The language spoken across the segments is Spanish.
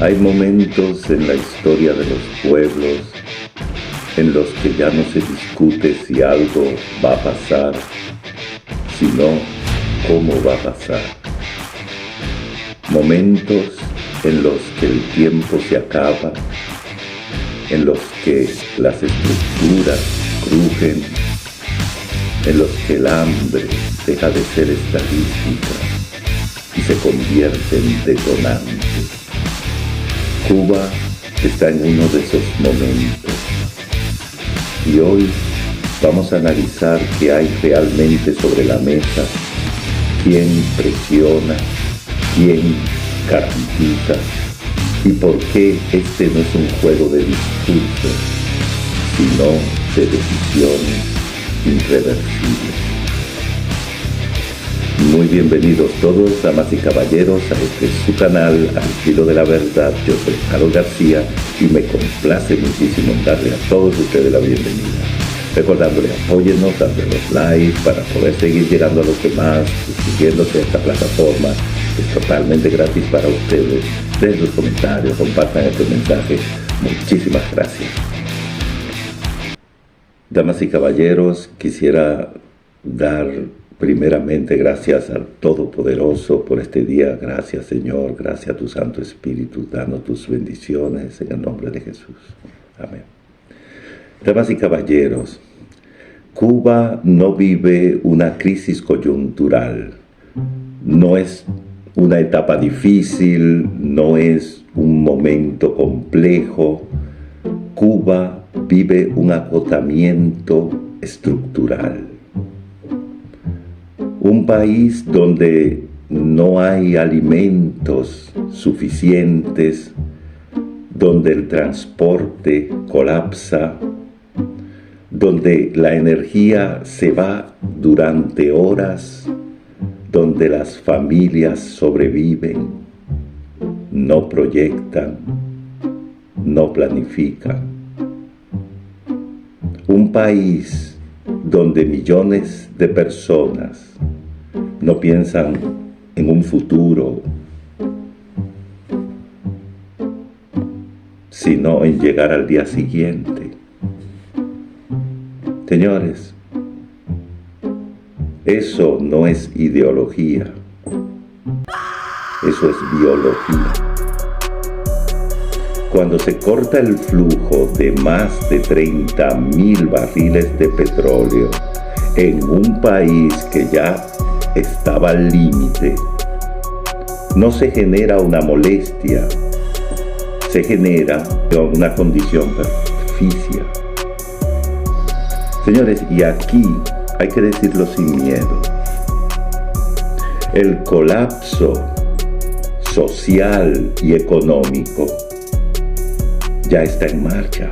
Hay momentos en la historia de los pueblos en los que ya no se discute si algo va a pasar, sino cómo va a pasar. Momentos en los que el tiempo se acaba, en los que las estructuras crujen, en los que el hambre deja de ser estadística y se convierte en detonante. Cuba está en uno de esos momentos y hoy vamos a analizar qué hay realmente sobre la mesa, quién presiona, quién garantiza y por qué este no es un juego de discursos, sino de decisiones irreversibles. Muy bienvenidos todos, damas y caballeros, a este su canal, Al Filo de la Verdad. Yo soy Carlos García y me complace muchísimo darle a todos ustedes la bienvenida. Recordándole, apóyennos, dándonos like para poder seguir llegando a los demás, suscribiéndose a esta plataforma. Es totalmente gratis para ustedes. Dejen sus comentarios, compartan este mensaje. Muchísimas gracias. Damas y caballeros, quisiera dar primeramente gracias al Todopoderoso por este día. Gracias, Señor. Gracias a tu Santo Espíritu. Danos tus bendiciones en el nombre de Jesús. Amén. Damas y caballeros, Cuba no vive una crisis coyuntural. No es una etapa difícil, no es un momento complejo. Cuba vive un agotamiento estructural. Un país donde no hay alimentos suficientes, donde el transporte colapsa, donde la energía se va durante horas, donde las familias sobreviven, no proyectan, no planifican. Un país donde millones de personas no piensan en un futuro, sino en llegar al día siguiente. Señores, eso no es ideología, eso es biología. Cuando se corta el flujo de más de 30,000 barriles de petróleo en un país que ya estaba al límite, no se genera una molestia, se genera una condición perficia. Señores, y aquí hay que decirlo sin miedo, el colapso social y económico ya está en marcha.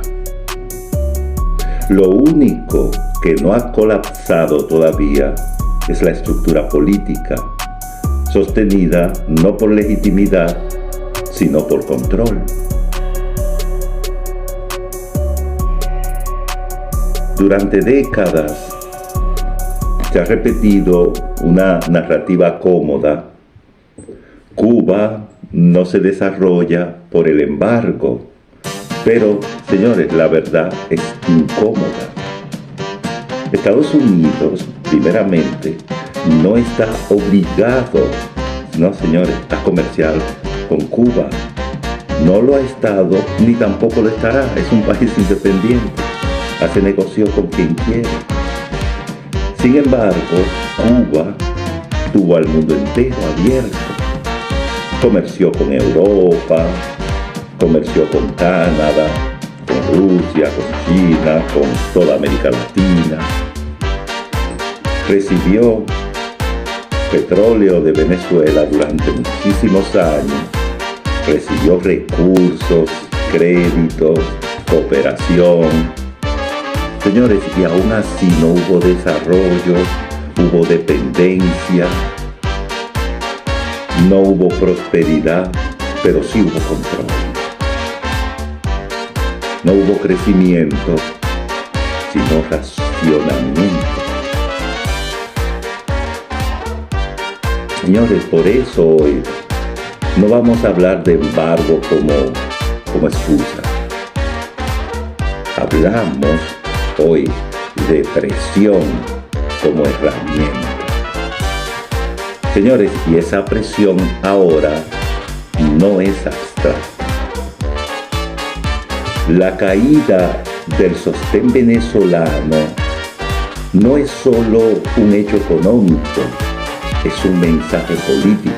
Lo único que no ha colapsado todavía es la estructura política, sostenida no por legitimidad, sino por control. Durante décadas se ha repetido una narrativa cómoda. Cuba no se desarrolla por el embargo. Pero, señores, la verdad es incómoda. Estados Unidos, primeramente, no está obligado, no, señores, a comerciar con Cuba. No lo ha estado, ni tampoco lo estará. Es un país independiente. Hace negocio con quien quiere. Sin embargo, Cuba tuvo al mundo entero abierto. Comerció con Europa, comerció con Canadá, con Rusia, con China, con toda América Latina. Recibió petróleo de Venezuela durante muchísimos años. Recibió recursos, créditos, cooperación. Señores, y aún así no hubo desarrollo, hubo dependencia, no hubo prosperidad, pero sí hubo control. No hubo crecimiento, sino racionamiento. Señores, por eso hoy No vamos a hablar de embargo como excusa. Hablamos hoy de presión como herramienta. Señores, y esa presión ahora no es abstracta. La caída del sostén venezolano no es solo un hecho económico, es un mensaje político.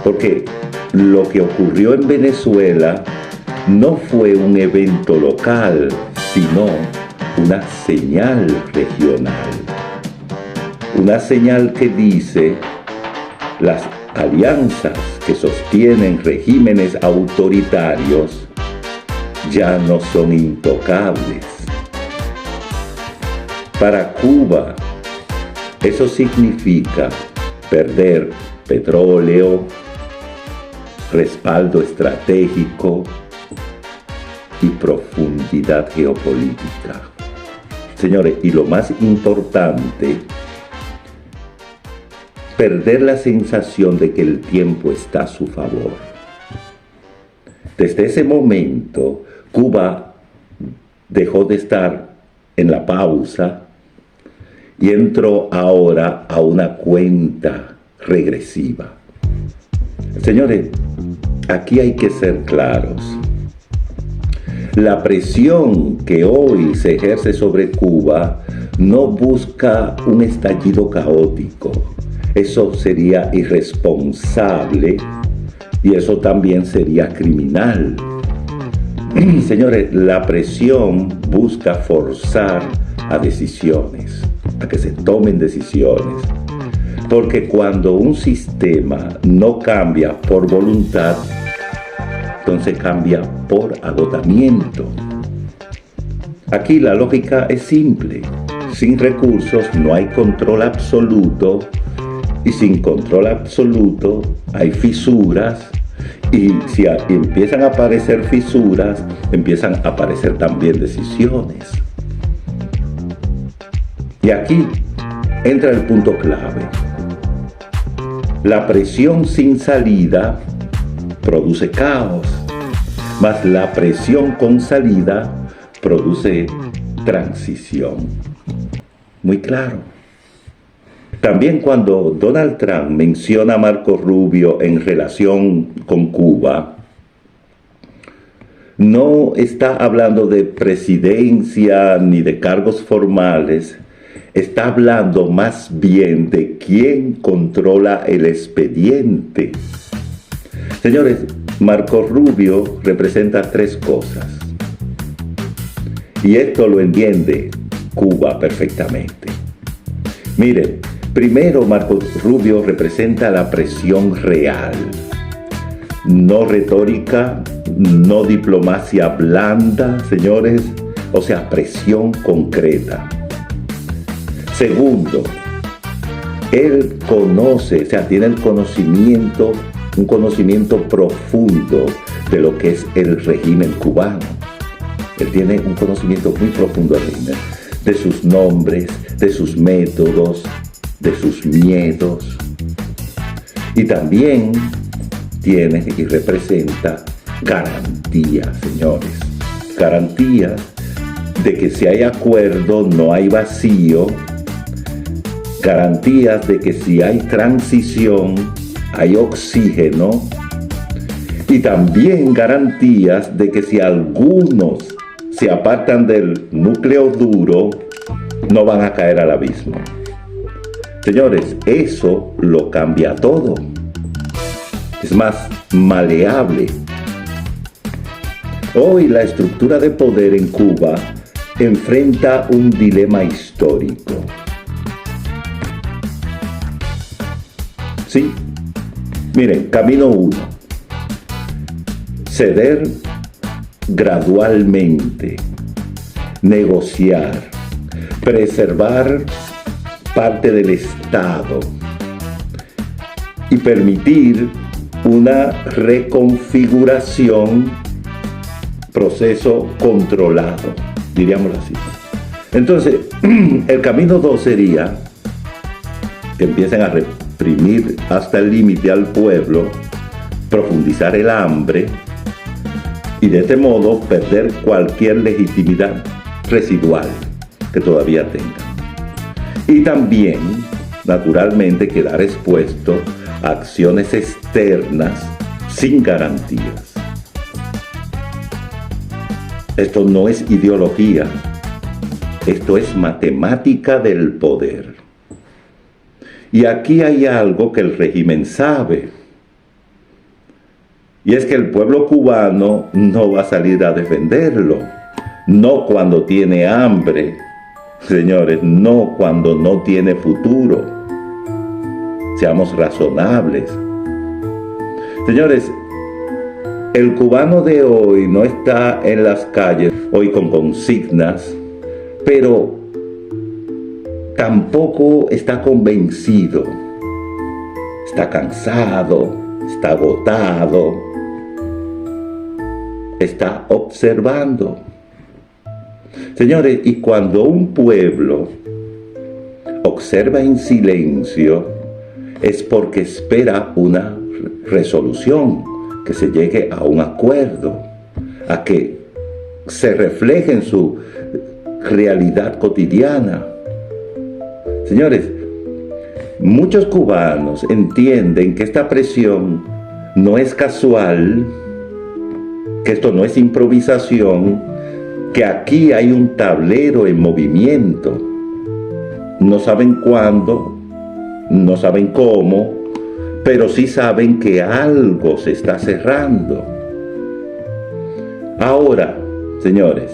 Porque lo que ocurrió en Venezuela no fue un evento local, sino una señal regional. Una señal que dice: las alianzas que sostienen regímenes autoritarios ya no son intocables. Para Cuba, eso significa perder petróleo, respaldo estratégico y profundidad geopolítica. Señores, y lo más importante, perder la sensación de que el tiempo está a su favor. Desde ese momento, Cuba dejó de estar en la pausa y entró ahora a una cuenta regresiva. Señores, aquí hay que ser claros. La presión que hoy se ejerce sobre Cuba no busca un estallido caótico. Eso sería irresponsable y eso también sería criminal. Señores, la presión busca forzar a decisiones, a que se tomen decisiones. Porque cuando un sistema no cambia por voluntad, entonces cambia por agotamiento. Aquí la lógica es simple. Sin recursos no hay control absoluto, y sin control absoluto hay fisuras, y si empiezan a aparecer fisuras, empiezan a aparecer también decisiones. Y aquí entra el punto clave. La presión sin salida produce caos, mas la presión con salida produce transición. Muy claro. También cuando Donald Trump menciona a Marco Rubio en relación con Cuba, no está hablando de presidencia ni de cargos formales, está hablando más bien de quién controla el expediente. Señores, Marco Rubio representa tres cosas. Y esto lo entiende Cuba perfectamente. Miren, primero Marco Rubio representa la presión real. No retórica, no diplomacia blanda, señores. O sea, presión concreta. Segundo, él conoce, o sea, tiene el conocimiento, un conocimiento profundo de lo que es el régimen cubano. Él tiene un conocimiento muy profundo del régimen, de sus nombres, de sus métodos, de sus miedos. Y también tiene y representa garantías, señores. Garantías de que si hay acuerdo no hay vacío. Garantías de que si hay transición, hay oxígeno. Y también garantías de que si algunos se apartan del núcleo duro, no van a caer al abismo. Señores, eso lo cambia todo. Es más maleable. Hoy la estructura de poder en Cuba enfrenta un dilema histórico. Sí, miren, camino 1. Ceder gradualmente, negociar, preservar parte del Estado y permitir una reconfiguración, proceso controlado, diríamos así. Entonces, el camino 2 sería que empiecen a reprimir hasta el límite al pueblo profundizar el hambre y de este modo perder cualquier legitimidad residual que todavía tenga. Y también, naturalmente, quedar expuesto a acciones externas sin garantías. Esto no es ideología, esto es matemática del poder. Y aquí hay algo que el régimen sabe, y es que el pueblo cubano no va a salir a defenderlo, no cuando tiene hambre, señores, no cuando no tiene futuro. Seamos razonables. Señores, el cubano de hoy no está en las calles hoy con consignas, pero tampoco está convencido. Está cansado, está agotado, está observando. Señores, y cuando un pueblo observa en silencio, es porque espera una resolución, que se llegue a un acuerdo, a que se refleje en su realidad cotidiana. Señores, muchos cubanos entienden que esta presión no es casual, que esto no es improvisación, que aquí hay un tablero en movimiento. No saben cuándo, no saben cómo, pero sí saben que algo se está cerrando. Ahora, señores,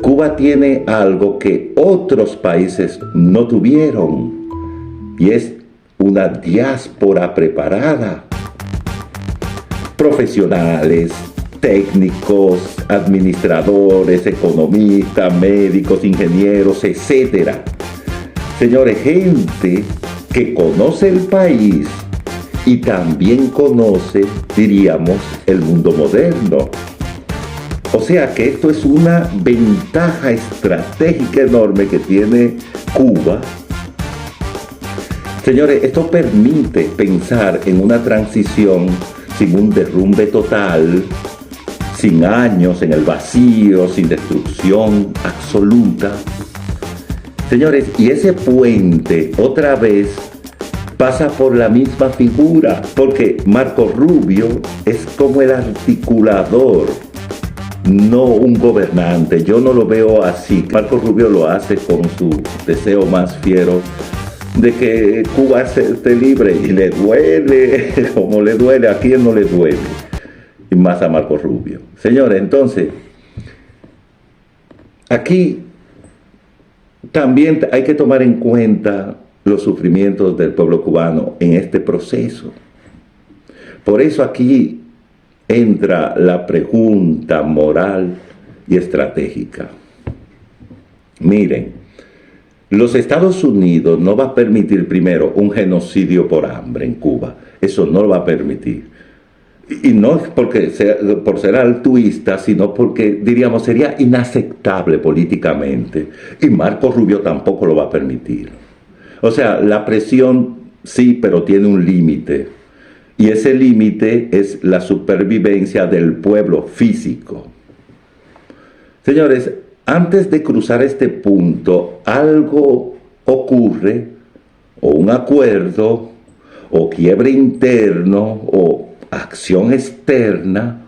Cuba tiene algo que otros países no tuvieron, y es una diáspora preparada. Profesionales, técnicos, administradores, economistas, médicos, ingenieros, etc. Señores, gente que conoce el país y también conoce, diríamos, el mundo moderno. O sea que esto es una ventaja estratégica enorme que tiene Cuba. Señores, esto permite pensar en una transición sin un derrumbe total, sin años en el vacío, sin destrucción absoluta. Señores, y ese puente otra vez pasa por la misma figura, porque Marco Rubio es como el articulador, no un gobernante. Yo no lo veo así. Marco Rubio lo hace con su deseo más fiero de que Cuba esté libre, y le duele, como le duele, ¿a quién no le duele? Y más a Marco Rubio. Señores, entonces, aquí también hay que tomar en cuenta los sufrimientos del pueblo cubano en este proceso. Por eso aquí entra la pregunta moral y estratégica. Miren, los Estados Unidos no va a permitir primero un genocidio por hambre en Cuba. Eso no lo va a permitir. Y no es porque por ser altruista, sino porque, diríamos, sería inaceptable políticamente. Y Marco Rubio tampoco lo va a permitir. O sea, la presión sí, pero tiene un límite. Y ese límite es la supervivencia del pueblo físico. Señores, antes de cruzar este punto, algo ocurre, o un acuerdo, o quiebre interno, o acción externa.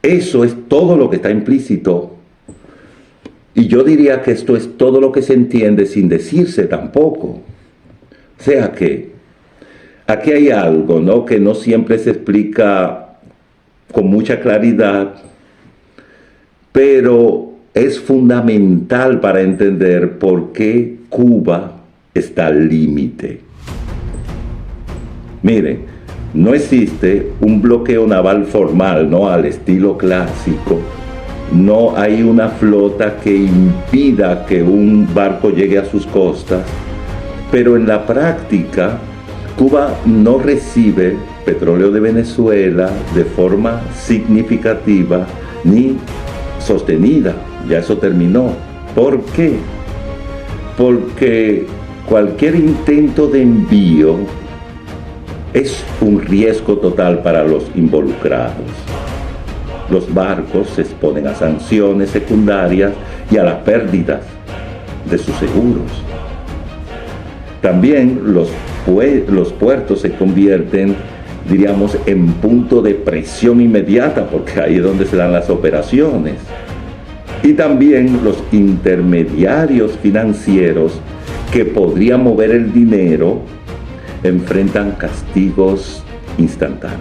Eso es todo lo que está implícito. Y yo diría que esto es todo lo que se entiende sin decirse tampoco. O sea que aquí hay algo, ¿no?, que no siempre se explica con mucha claridad, pero es fundamental para entender por qué Cuba está al límite. Miren, no existe un bloqueo naval formal, ¿no?, al estilo clásico. No hay una flota que impida que un barco llegue a sus costas, pero en la práctica Cuba no recibe petróleo de Venezuela de forma significativa ni sostenida. Ya eso terminó. ¿Por qué? Porque cualquier intento de envío es un riesgo total para los involucrados. Los barcos se exponen a sanciones secundarias y a las pérdidas de sus seguros. También los puertos se convierten, diríamos, en punto de presión inmediata, porque ahí es donde se dan las operaciones. Y también los intermediarios financieros que podrían mover el dinero enfrentan castigos instantáneos.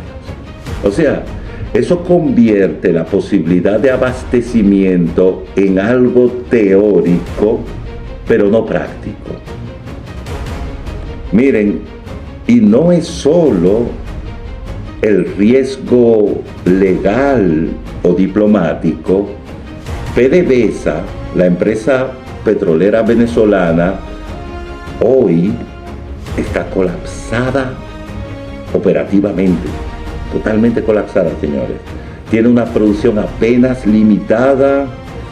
O sea, eso convierte la posibilidad de abastecimiento en algo teórico, pero no práctico. Miren, y no es solo el riesgo legal o diplomático. PDVSA, la empresa petrolera venezolana, hoy está colapsada operativamente, totalmente colapsada, señores. Tiene una producción apenas limitada,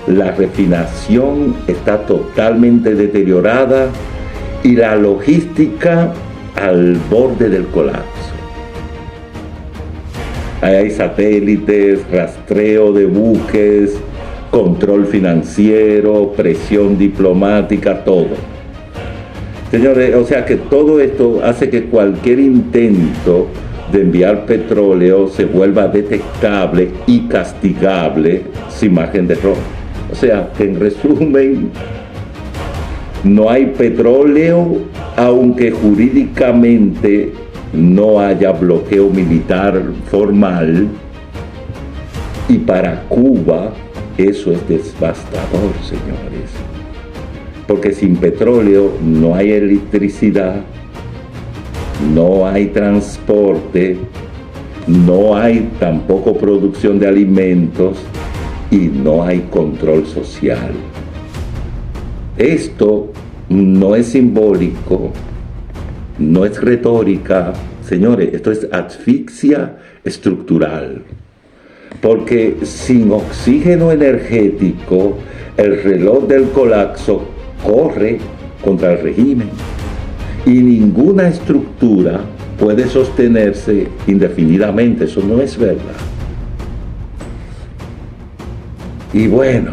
la refinación está totalmente deteriorada y la logística al borde del colapso. Ahí hay satélites, rastreo de buques, control financiero, presión diplomática, todo. Señores, o sea que todo esto hace que cualquier intento de enviar petróleo se vuelva detectable y castigable sin margen de error. O sea que en resumen, no hay petróleo aunque jurídicamente no haya bloqueo militar formal, y para Cuba eso es devastador, señores, porque sin petróleo no hay electricidad, no hay transporte, no hay tampoco producción de alimentos y no hay control social. Esto no es simbólico, no es retórica, señores, esto es asfixia estructural. Porque sin oxígeno energético, el reloj del colapso corre contra el régimen. Y ninguna estructura puede sostenerse indefinidamente, eso no es verdad. Y bueno,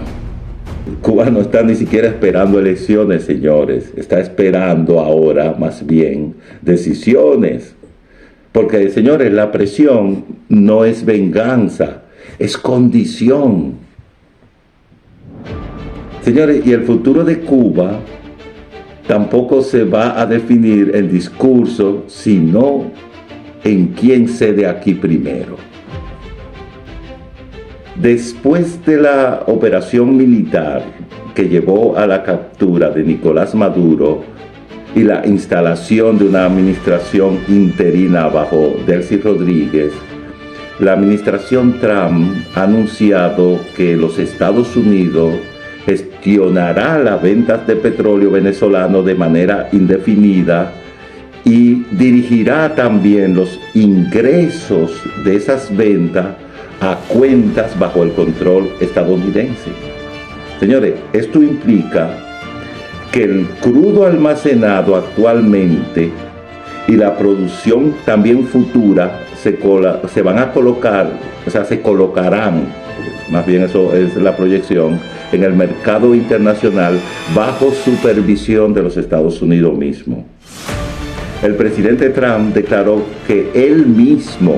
Cuba no está ni siquiera esperando elecciones, señores, está esperando ahora más bien decisiones. Porque, señores, la presión no es venganza, es condición. Señores, y el futuro de Cuba tampoco se va a definir en discurso, sino en quién cede aquí primero. Después de la operación militar que llevó a la captura de Nicolás Maduro y la instalación de una administración interina bajo Delcy Rodríguez, la administración Trump ha anunciado que los Estados Unidos gestionará las ventas de petróleo venezolano de manera indefinida y dirigirá también los ingresos de esas ventas a cuentas bajo el control estadounidense. Señores, esto implica que el crudo almacenado actualmente y la producción también futura se van a colocar, o sea, se colocarán, más bien eso es la proyección, en el mercado internacional bajo supervisión de los Estados Unidos mismo. El presidente Trump declaró que él mismo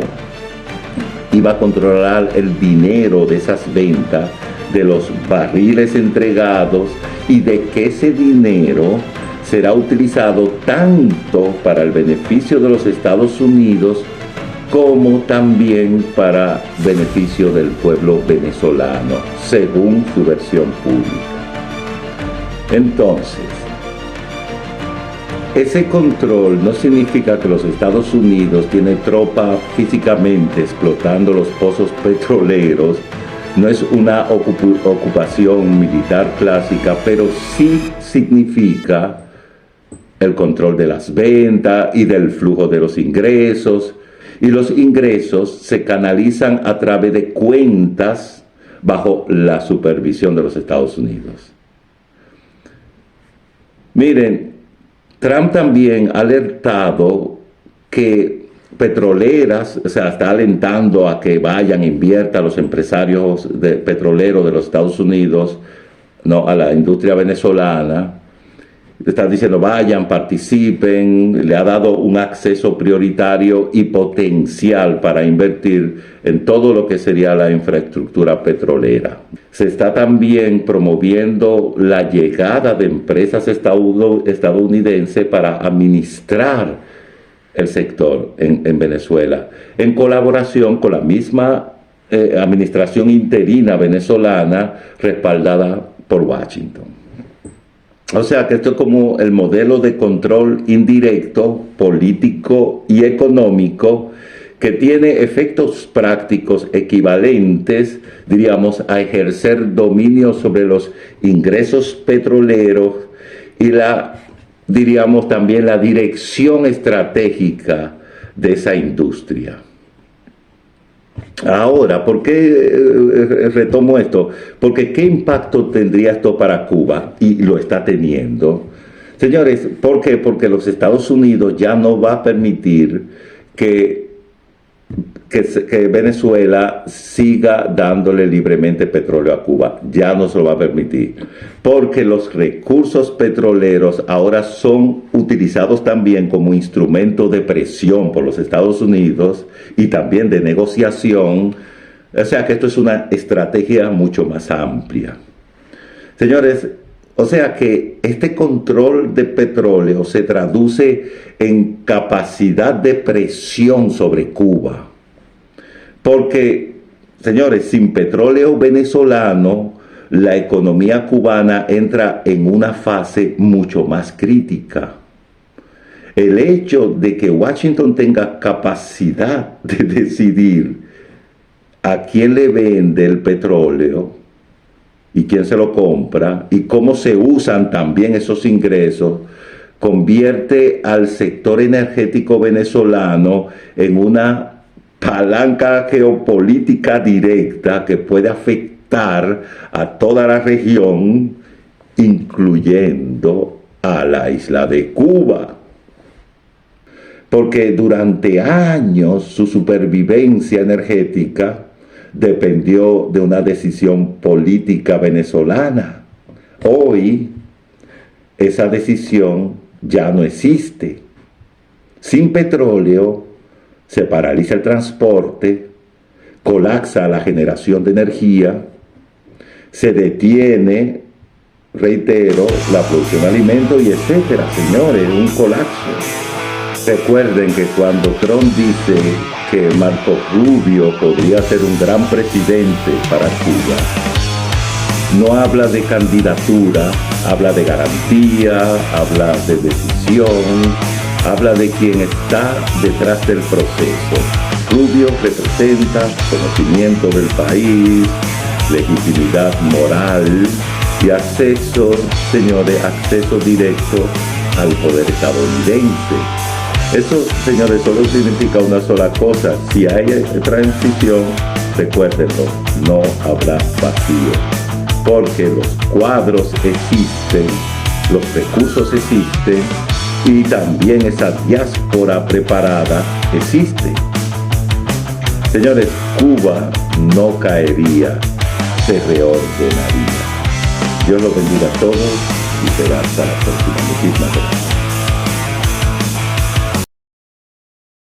iba a controlar el dinero de esas ventas, de los barriles entregados, y de que ese dinero será utilizado tanto para el beneficio de los Estados Unidos como también para beneficio del pueblo venezolano, según su versión pública. Entonces, ese control no significa que los Estados Unidos tienen tropa físicamente explotando los pozos petroleros. No es una ocupación militar clásica, pero sí significa el control de las ventas y del flujo de los ingresos. Y los ingresos se canalizan a través de cuentas bajo la supervisión de los Estados Unidos. Miren, Trump también ha alertado que petroleras, o sea, está alentando a que vayan, inviertan los empresarios petroleros de los Estados Unidos, ¿no?, a la industria venezolana. Está diciendo, vayan, participen, le ha dado un acceso prioritario y potencial para invertir en todo lo que sería la infraestructura petrolera. Se está también promoviendo la llegada de empresas estadounidenses para administrar el sector en Venezuela, en colaboración con la misma administración interina venezolana respaldada por Washington. O sea que esto es como el modelo de control indirecto, político y económico que tiene efectos prácticos equivalentes, diríamos, a ejercer dominio sobre los ingresos petroleros y diríamos también la dirección estratégica de esa industria. Ahora, ¿por qué retomo esto? Porque ¿qué impacto tendría esto para Cuba? Y lo está teniendo. Señores, ¿por qué? Porque los Estados Unidos ya no va a permitir que Venezuela siga dándole libremente petróleo a Cuba. Ya no se lo va a permitir. Porque los recursos petroleros ahora son utilizados también como instrumento de presión por los Estados Unidos y también de negociación. O sea que esto es una estrategia mucho más amplia. Señores, o sea que este control de petróleo se traduce en capacidad de presión sobre Cuba. Porque, señores, sin petróleo venezolano, la economía cubana entra en una fase mucho más crítica. El hecho de que Washington tenga capacidad de decidir a quién le vende el petróleo y quién se lo compra y cómo se usan también esos ingresos, convierte al sector energético venezolano en una palanca geopolítica directa que puede afectar a toda la región, incluyendo a la isla de Cuba. Porque durante años su supervivencia energética dependió de una decisión política venezolana. Hoy esa decisión ya no existe. Sin petróleo se paraliza el transporte, colapsa la generación de energía, se detiene, reitero, la producción de alimentos y etcétera. Señores, un colapso. Recuerden que cuando Trump dice que Marco Rubio podría ser un gran presidente para Cuba, no habla de candidatura, habla de garantía, habla de decisión, habla de quien está detrás del proceso. Rubio representa conocimiento del país, legitimidad moral y acceso, señores, acceso directo al poder estadounidense. Eso, señores, solo significa una sola cosa. Si hay transición, recuérdenlo, no habrá vacío. Porque los cuadros existen, los recursos existen y también esa diáspora preparada existe. Señores, Cuba no caería, se reordenaría. Dios los bendiga a todos y será hasta la próxima. Muchísimas gracias.